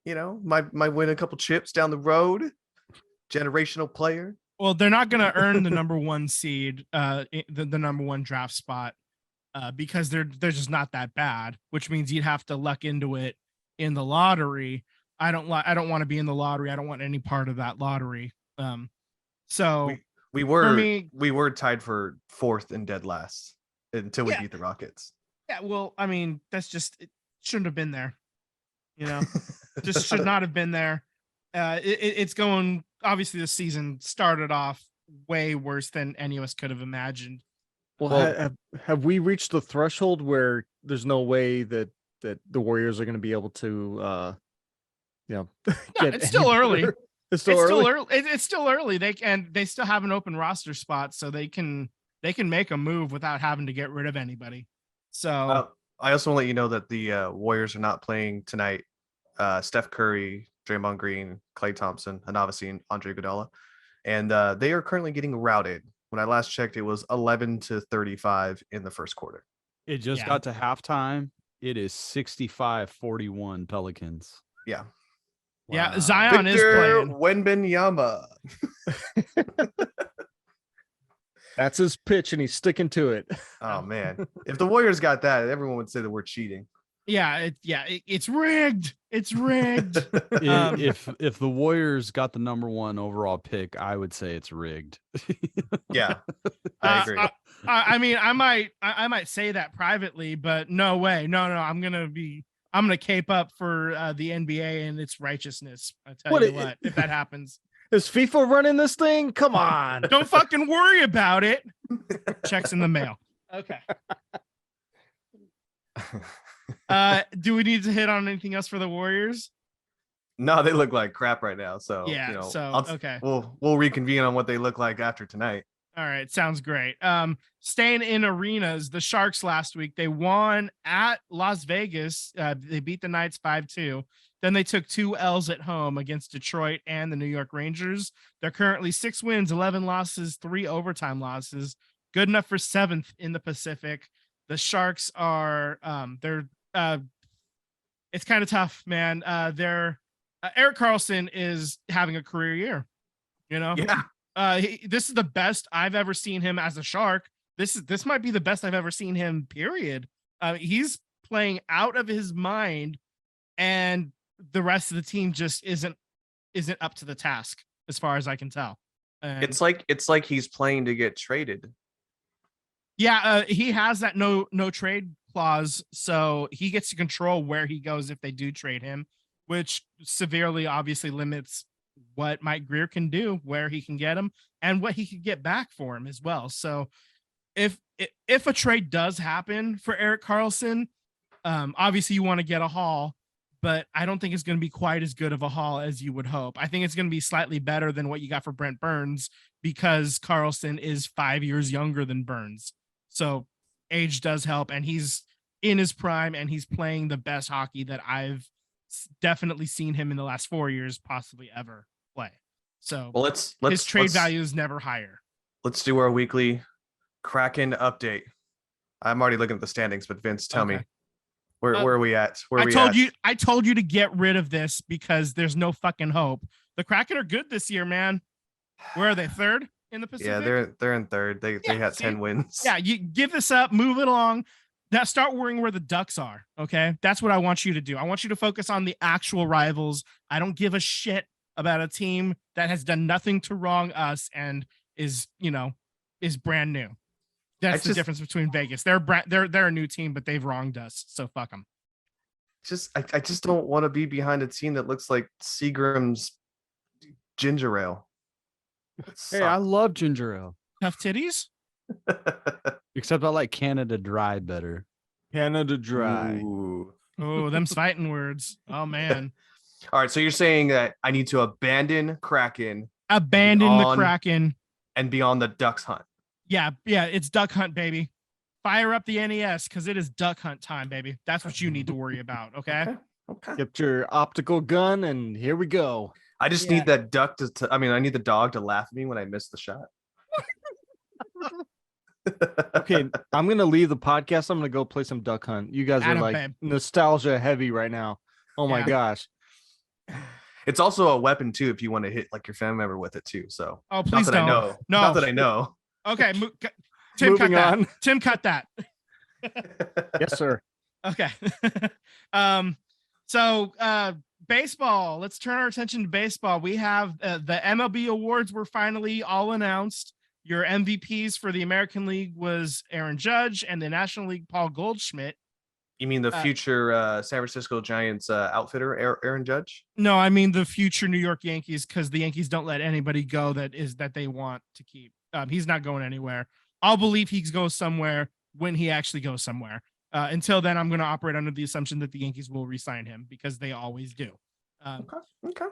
Might win a couple chips down the road. Generational player. Well, they're not going to earn the number 1 seed, the number 1 draft spot, because they're just not that bad. Which means you'd have to luck into it in the lottery. I don't want to be in the lottery. I don't want any part of that lottery. So we were tied for 4th and dead last until we beat the Rockets. Yeah, well, I mean, that's just it shouldn't have been there. Just should not have been there. it's going. Obviously, the season started off way worse than any of us could have imagined. Well, have we reached the threshold where there's no way that the Warriors are going to be able to, No, get it's still any early. better? It's still early. It's still early. They still have an open roster spot, so they can make a move without having to get rid of anybody. So I also want to let you know that the Warriors are not playing tonight. Steph Curry, Draymond Green, Klay Thompson, and obviously Andre Iguodala, and they are currently getting routed. When I last checked, it was 11-35 in the first quarter. It just got to halftime. It is 65-41 Pelicans. Yeah. Yeah, Wow. Zion Victor is playing. Wembanyama. That's his pitch, and he's sticking to it. Oh man, if the Warriors got that, everyone would say that we're cheating. Yeah, it's rigged. It's rigged. If the Warriors got the number 1 overall pick, I would say it's rigged. Yeah, I agree. I mean, I might say that privately, but no way. No, I'm gonna cape up for the NBA and its righteousness. I tell you what, if that happens. Is FIFA running this thing? Come on. Don't fucking worry about it. Checks in the mail. Okay. Do we need to hit on anything else for the Warriors? No, they look like crap right now. So yeah, okay. We'll reconvene on what they look like after tonight. All right, sounds great. Staying in arenas, the Sharks last week, they won at Las Vegas. They beat the Knights 5-2. Then they took 2 L's at home against Detroit and the New York Rangers. They're currently 6 wins, 11 losses, 3 overtime losses. Good enough for 7th in the Pacific. The Sharks are it's kind of tough, man. Erik Karlsson is having a career year, you know? Yeah. This is the best I've ever seen him as a Shark. This might be the best I've ever seen him, period. He's playing out of his mind, and the rest of the team just isn't up to the task as far as I can tell. And It's like he's playing to get traded. yeah, he has that no trade clause, so he gets to control where he goes if they do trade him, which severely obviously limits what Mike Greer can do, where he can get him, and what he can get back for him as well. So if a trade does happen for Erik Karlsson, obviously you want to get a haul, but I don't think it's going to be quite as good of a haul as you would hope. I think it's going to be slightly better than what you got for Brent Burns, because Karlsson is 5 years younger than Burns. So age does help, and he's in his prime, and he's playing the best hockey that I've definitely seen him in the last 4 years, possibly ever play. So Well, let's his trade value is never higher. Let's do our weekly Kraken update. I'm already looking at the standings, but Vince, tell me where are we at? I told you to get rid of this because there's no fucking hope. The Kraken are good this year, man. Where are they? 3rd in the Pacific? Yeah, they're in 3rd. They had 10 wins. Yeah, you give this up, move it along. Now start worrying where the Ducks are. Okay, that's what I want you to do. I want you to focus on the actual rivals. I don't give a shit about a team that has done nothing to wrong us and is brand new. That's the difference between Vegas. They're a new team, but they've wronged us. So fuck them. I just don't want to be behind a team that looks like Seagram's ginger ale. Hey, I love ginger ale. Tough titties? Except I like Canada Dry better. Canada Dry. Ooh. Oh, them's fighting words. Oh man. All right, so you're saying that I need to abandon Kraken, the Kraken, and be on the Ducks hunt. Yeah, it's duck hunt, baby. Fire up the NES because it is duck hunt time, baby. That's what you need to worry about, okay? Okay. Get your optical gun, and here we go. I just need that duck I need the dog to laugh at me when I miss the shot. Okay, I'm going to leave the podcast. I'm going to go play some duck hunt. You guys are like nostalgia heavy right now. Oh my gosh. It's also a weapon too if you want to hit like your family member with it too. So please don't. Not that I know. Okay, Tim, moving on. Tim, cut that. Yes, sir. Okay. So baseball. Let's turn our attention to baseball. We have the MLB awards were finally all announced. Your MVPs for the American League was Aaron Judge, and the National League, Paul Goldschmidt. You mean the future San Francisco Giants outfitter, Aaron Judge? No, I mean the future New York Yankees, because the Yankees don't let anybody go that they want to keep. He's not going anywhere. I'll believe he goes somewhere when he actually goes somewhere. Until then, I'm going to operate under the assumption that the Yankees will re-sign him because they always do. Okay.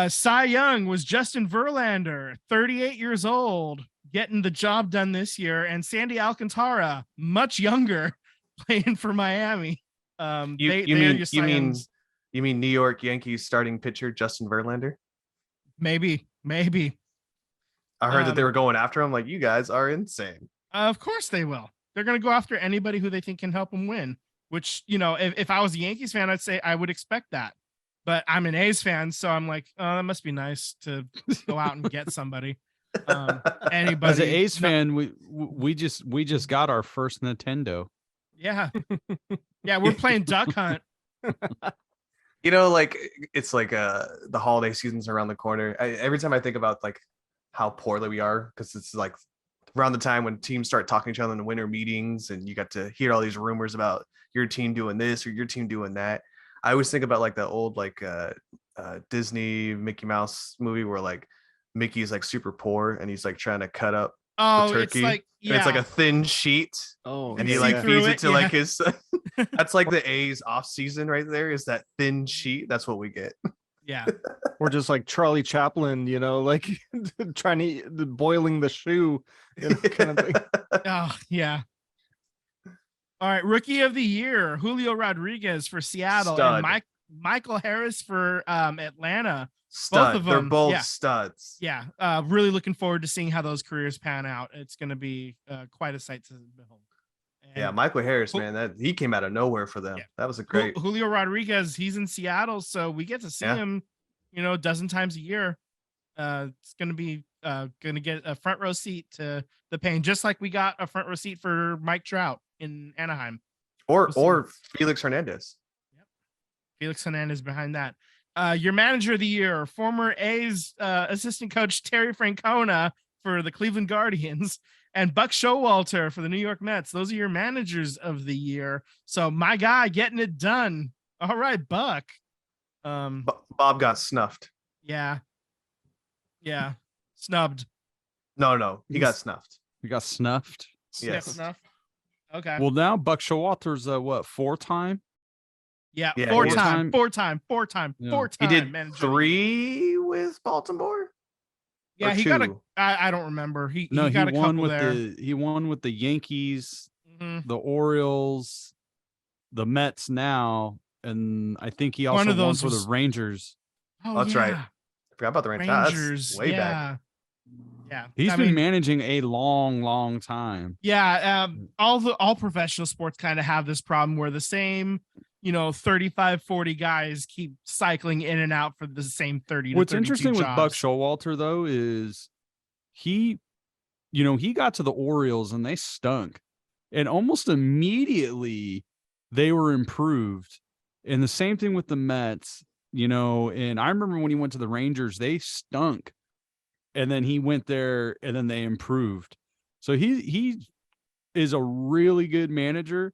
Cy Young was Justin Verlander, 38 years old, getting the job done this year, and Sandy Alcantara, much younger, playing for Miami. You mean New York Yankees starting pitcher Justin Verlander? Maybe. I heard that they were going after him. Like, you guys are insane. Of course they will. They're going to go after anybody who they think can help them win, which, if I was a Yankees fan, I'd say I would expect that. But I'm an A's fan, so I'm like, oh, that must be nice to go out and get somebody. Anybody. As an A's fan, we just got our first Nintendo. Yeah. Yeah, we're playing Duck Hunt. Like it's like the holiday season's around the corner. Every time I think about like how poorly we are, because it's like around the time when teams start talking to each other in the winter meetings and you got to hear all these rumors about your team doing this or your team doing that. I always think about like the old like Disney Mickey Mouse movie where like Mickey's like super poor and he's like trying to cut up the turkey. It's like, and it's like a thin sheet. Oh, and he like feeds it to like his that's like the A's off season right there, is that thin sheet. That's what we get. Yeah. Or just like Charlie Chaplin, like trying to boiling the shoe, kind of thing. Oh, yeah. All right, rookie of the year, Julio Rodriguez for Seattle. Stud. And Michael Harris for Atlanta. Stud. Both of They're them. both studs. Yeah. Really looking forward to seeing how those careers pan out. It's going to be quite a sight to behold. Yeah, Michael Harris, man, that he came out of nowhere for them. Yeah. That was a great. Julio Rodriguez, he's in Seattle, so we get to see him, a dozen times a year. It's going to be going to get a front row seat to the pain, just like we got a front row seat for Mike Trout in Anaheim. Or Felix Hernandez. Yep. Felix Hernandez behind that. Your manager of the year, former A's assistant coach Terry Francona for the Cleveland Guardians, and Buck Showalter for the New York Mets. Those are your managers of the year. So my guy getting it done. All right, Buck. Bob got snuffed. Yeah. Snubbed. No, he got snuffed. He got snuffed. Yes. Snuffed. Okay. Well, now Buck Showalter's four-time? Yeah, Yeah, four-time. He did manager. 3 with Baltimore. Yeah, Or he 2? got I don't remember. He got a won couple with there. he won with the Yankees, Mhm. the Orioles, the Mets now, and I think he also One of won those for was- the Rangers. Oh, That's right. yeah. I forgot about the Rangers. That's way back. Yeah. He's been managing a long time. Yeah, all professional sports kind of have this problem where the same, 35, 40 guys keep cycling in and out for the same 30 to What's 32 interesting with jobs. Buck Showalter though is he got to the Orioles and they stunk, and almost immediately they were improved. And the same thing with the Mets, and I remember when he went to the Rangers, they stunk. And then he went there and then they improved. So he is a really good manager.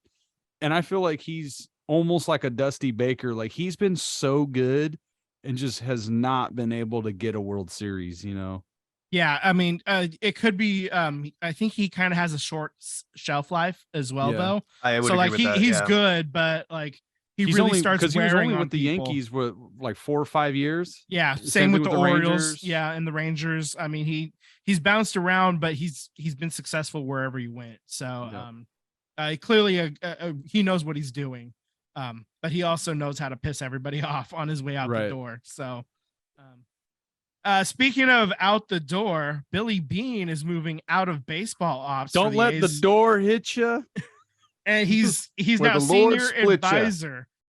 And I feel like he's almost like a Dusty Baker. Like he's been so good and just has not been able to get a World Series, Yeah, I mean, it could be. I think he kind of has a short shelf life as well, Yeah. though. I would So agree like with that, he's yeah. good, but like he's He really starts because he was wearing only on with the people. Yankees for like 4 or 5 years. Yeah, Same same thing with with the the Orioles. Rangers. Yeah, and the Rangers. I mean, he's bounced around, but he's been successful wherever he went. So clearly, he knows what he's doing. But he also knows how to piss everybody off on his way out the door. So, speaking of out the door, Billy Beane is moving out of baseball ops. Don't let the door hit you. And he's Where now the Lord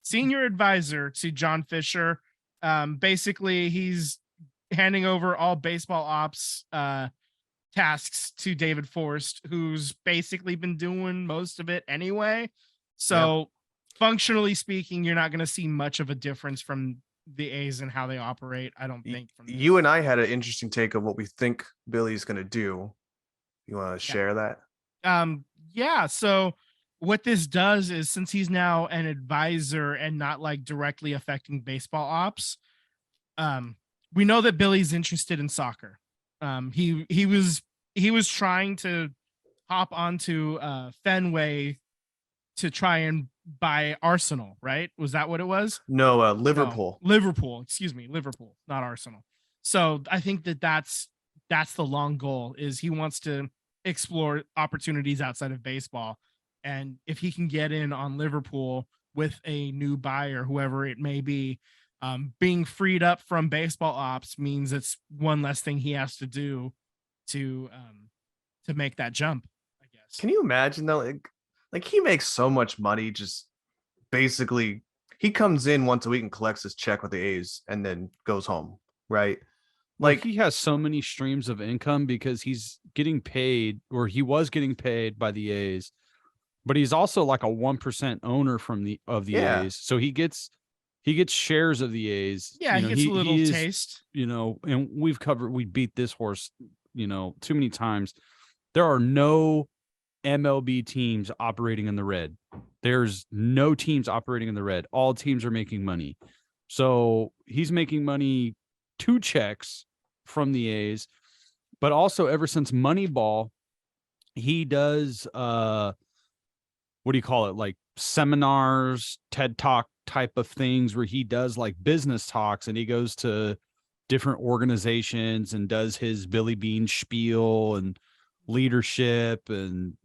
senior advisor to John Fisher. Basically, he's handing over all baseball ops tasks to David Forst, who's basically been doing most of it anyway. So functionally speaking, you're not going to see much of a difference from the A's and how they operate. I don't think. You and I had an interesting take of what we think Billy's going to do. You want to share that? Yeah. So what this does is, since he's now an advisor and not like directly affecting baseball ops, we know that Billy's interested in soccer. He was trying to hop onto Fenway to try and buy Arsenal, right? Was that what it was? No, Liverpool. No, Liverpool, excuse me, Liverpool, not Arsenal. So I think that's the long goal, is he wants to explore opportunities outside of baseball. And if he can get in on Liverpool with a new buyer, whoever it may be, being freed up from baseball ops means it's one less thing he has to do to make that jump, I guess. Can you imagine though? Like he makes so much money, just basically he comes in once a week and collects his check with the A's and then goes home, right? Like he has so many streams of income because he's getting paid, or he was getting paid by the A's, but he's also like a 1% owner the Yeah. A's. So he gets shares of the A's. Yeah, he gets a little taste. And we beat this horse, too many times. There are no MLB teams operating in the red. There's no teams operating in the red. All teams are making money. So he's making money, 2 checks from the A's, but also ever since Moneyball, he does what do you call it? Like seminars, TED Talk type of things where he does like business talks, and he goes to different organizations and does his Billy Beane spiel and leadership and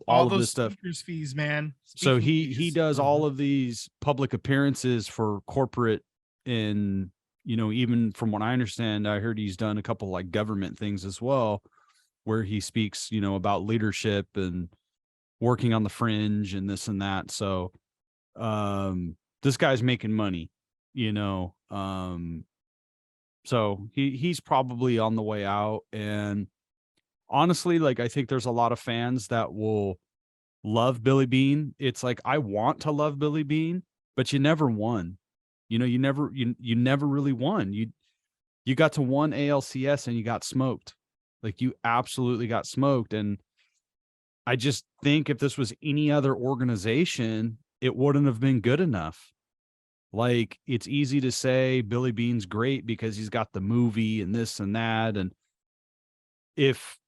all of this stuff. Fees, man. So he does all of these public appearances for corporate, and even from what I understand, I heard he's done a couple like government things as well, where he speaks about leadership and working on the fringe and this and that. So this guy's making money, so he's probably on the way out. And honestly, like, I think there's a lot of fans that will love Billy Beane. It's like, I want to love Billy Beane, but you never won. You never really won. You got to one ALCS and you got smoked. Like, you absolutely got smoked. And I just think if this was any other organization, it wouldn't have been good enough. Like, it's easy to say Billy Beane's great because he's got the movie and this and that. And if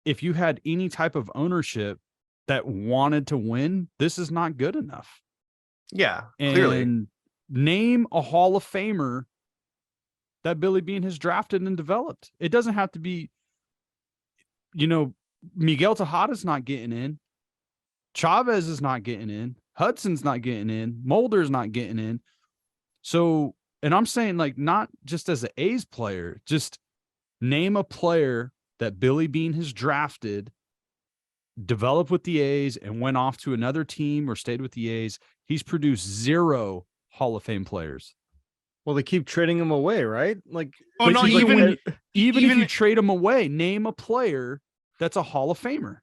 you had any type of ownership that wanted to win, this is not good enough. Yeah, clearly. And name a Hall of Famer that Billy Beane has drafted and developed. It doesn't have to be, Miguel Tejada's not getting in. Chavez is not getting in. Hudson's not getting in. Mulder's not getting in. So, and I'm saying, like, not just as an A's player, just name a player that Billy Beane has drafted, developed with the A's, and went off to another team or stayed with the A's. He's produced 0 Hall of Fame players. Well, they keep trading him away, right? Like, oh no, even if you trade him away, name a player that's a Hall of Famer.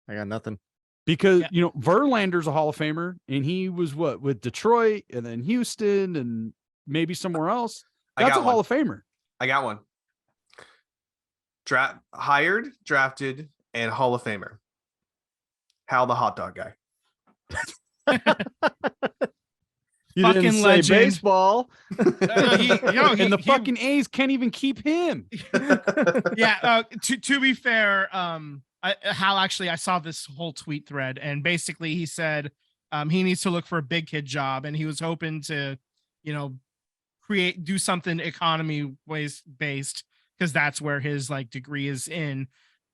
I got nothing. Because, Verlander's a Hall of Famer, and he was with Detroit and then Houston and maybe somewhere else. That's a Hall of Famer. I got one. Hired, drafted, and Hall of Famer. Hal the hot dog guy. You fucking didn't say legend. Baseball. And the fucking A's can't even keep him. Yeah. To be fair, Hal, actually, I saw this whole tweet thread, and basically he said he needs to look for a big kid job, and he was hoping to, do something economy based, because that's where his like degree is in.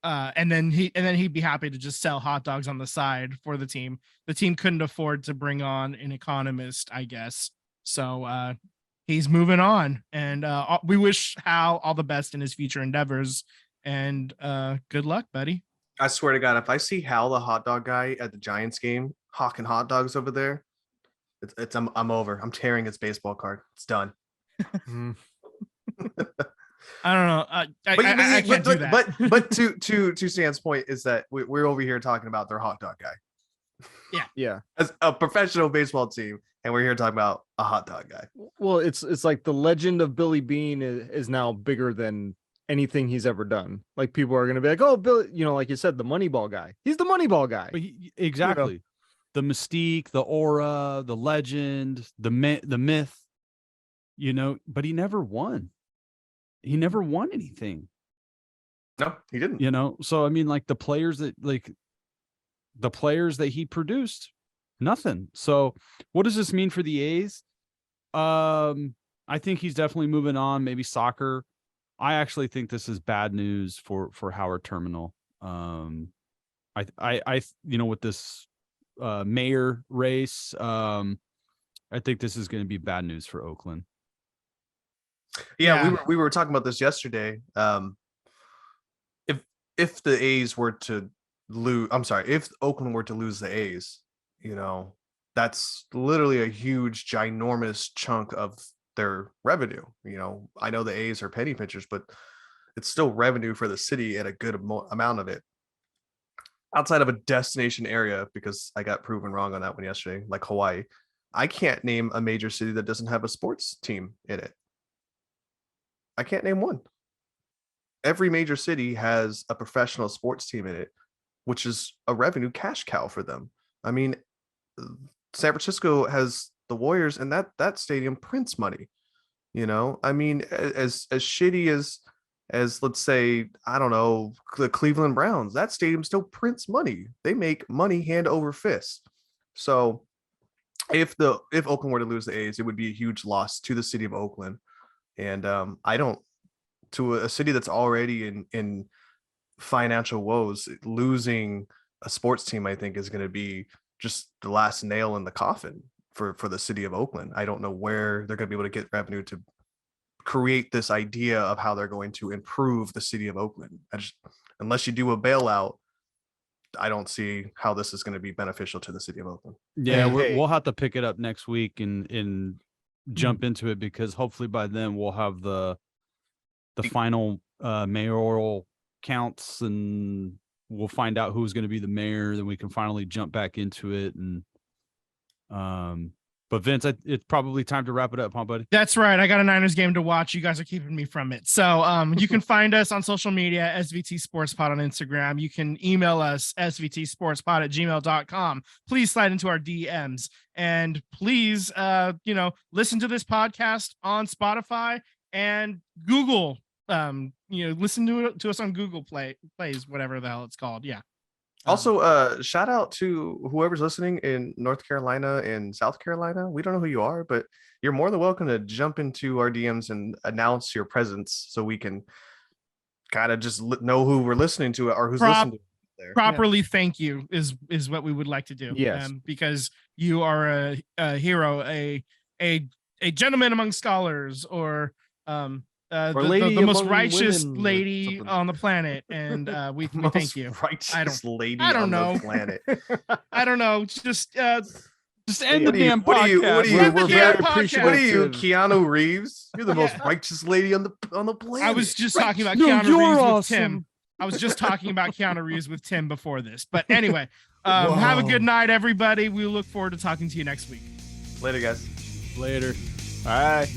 And then he'd be happy to just sell hot dogs on the side for the team. The team couldn't afford to bring on an economist, I guess. So he's moving on, and we wish Hal all the best in his future endeavors, and good luck, buddy. I swear to God, if I see Hal the hot dog guy at the Giants game hawking hot dogs over there, I'm over. I'm tearing his baseball card. It's done. I don't know. I can't do that. But to Stan's point is that we're over here talking about their hot dog guy. Yeah. As a professional baseball team, and we're here talking about a hot dog guy. Well, it's like the legend of Billy Beane is now bigger than anything he's ever done. Like people are going to be like, oh, Bill, like you said, the Moneyball guy. He's the Moneyball guy. But exactly. The mystique, the aura, the legend, the myth, but he never won. He never won anything. No, he didn't. So I mean, like the players that he produced, nothing. So what does this mean for the A's? I think he's definitely moving on. Maybe soccer. I actually think this is bad news for Howard Terminal. With this mayor race, I think this is going to be bad news for Oakland. Yeah. We were talking about this yesterday. If the A's were to lose, if Oakland were to lose the A's, that's literally a huge, ginormous chunk of their revenue. I know the A's are penny pinchers, but it's still revenue for the city at a good amount of it. Outside of a destination area, because I got proven wrong on that one yesterday, like Hawaii, I can't name a major city that doesn't have a sports team in it. I can't name one. Every major city has a professional sports team in it, which is a revenue cash cow for them. I mean, San Francisco has the Warriors, and that stadium prints money. I mean, as shitty as let's say, I don't know, the Cleveland Browns, that stadium still prints money. They make money hand over fist. So if Oakland were to lose the A's, it would be a huge loss to the city of Oakland. And to a city that's already in financial woes, losing a sports team, I think, is going to be just the last nail in the coffin for the city of Oakland. I don't know where they're going to be able to get revenue to create this idea of how they're going to improve the city of Oakland. Unless you do a bailout, I don't see how this is going to be beneficial to the city of Oakland. Yeah, we'll have to pick it up next week and jump into it, because hopefully by then we'll have the final mayoral counts, and we'll find out who's going to be the mayor. Then we can finally jump back into it. And but Vince, it's probably time to wrap it up, huh, buddy? That's right. I got a Niners game to watch. You guys are keeping me from it. So you can find us on social media, SVT Sports Pod on Instagram. You can email us, svtsportspod@gmail.com. Please slide into our DMs, and please, listen to this podcast on Spotify and Google. Listen to us on Google Plays, whatever the hell it's called. Yeah. Also, shout out to whoever's listening in North Carolina and South Carolina. We don't know who you are, but you're more than welcome to jump into our DMs and announce your presence, so we can kind of just know who we're listening to or who's listening to it there. Properly, thank you is what we would like to do. Yes, because you are a hero, a gentleman among scholars, or the most righteous lady on the planet, and we thank you. Righteous lady I don't on know. the planet. I don't know. Just end the damn podcast. We're very appreciative. What are you, Keanu Reeves? You're the most righteous lady on the planet. I was just talking about Keanu Reeves with Tim. I was just talking about Keanu Reeves with Tim before this. But anyway, have a good night, everybody. We look forward to talking to you next week. Later, guys. Later. Bye.